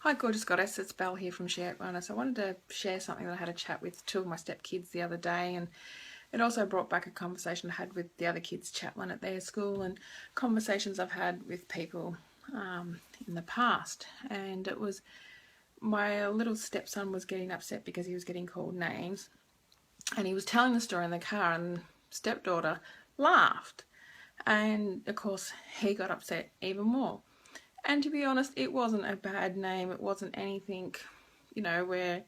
Hi, gorgeous goddess. It's Belle here from Share It Wellness. I wanted to share something that I had a chat with two of my stepkids the other day, and it also brought back a conversation I had with the other kids' chaplain at their school and conversations I've had with people in the past. And it was my little stepson was getting upset because he was getting called names, and he was telling the story in the car, and stepdaughter laughed, and of course he got upset even more. And to be honest, it wasn't a bad name. It wasn't anything, where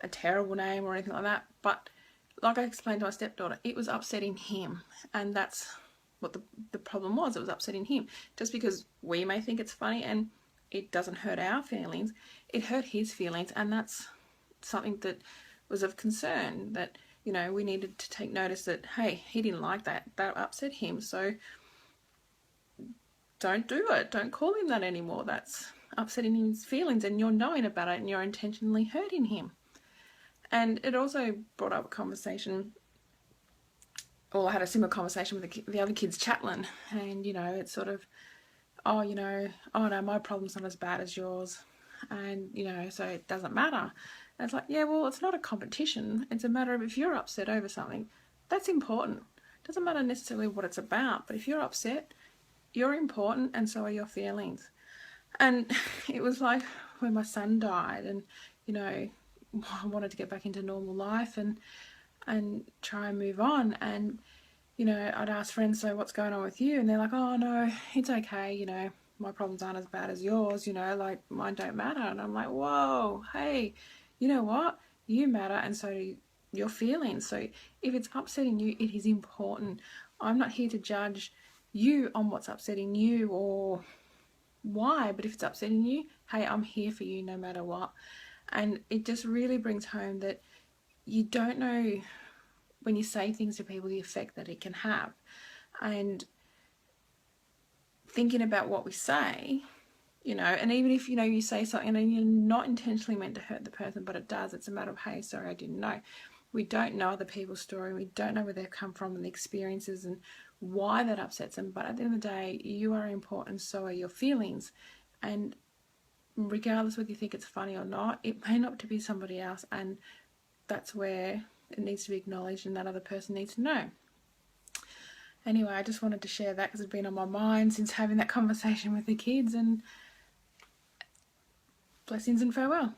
a terrible name or anything like that. But like I explained to my stepdaughter, it was upsetting him. And that's what the problem was. It was upsetting him. Just because we may think it's funny and it doesn't hurt our feelings, it hurt his feelings. And that's something that was of concern, that, we needed to take notice that, hey, he didn't like that. That upset him. So don't do it. Don't call him that anymore. That's upsetting his feelings, and you're knowing about it and you're intentionally hurting him. And it also brought up a conversation, I had a similar conversation with the other kid's chaplain, and it's sort of, oh no, my problem's not as bad as yours, and so it doesn't matter. And it's like, yeah, well, it's not a competition. It's a matter of, if you're upset over something, that's important. It doesn't matter necessarily what it's about, but if you're upset, you're important, and so are your feelings. And it was like when my son died, and I wanted to get back into normal life and try and move on. And I'd ask friends, so what's going on with you? And they're like, oh no, it's okay, my problems aren't as bad as yours, like mine don't matter. And I'm like, whoa, hey, you know what, you matter, and so do your feelings. So if it's upsetting you, it is important. I'm not here to judge you on what's upsetting you or why, but if it's upsetting you, hey, I'm here for you no matter what. And it just really brings home that you don't know, when you say things to people, the effect that it can have. And thinking about what we say, and even if you say something and you're not intentionally meant to hurt the person, but it does, it's a matter of, hey, sorry, I didn't know. We don't know other people's story. We don't know where they've come from and the experiences and why that upsets them. But at the end of the day, you are important, so are your feelings. And regardless whether you think it's funny or not, it may not to be somebody else. And that's where it needs to be acknowledged, and that other person needs to know. Anyway, I just wanted to share that because it's been on my mind since having that conversation with the kids. And blessings and farewell.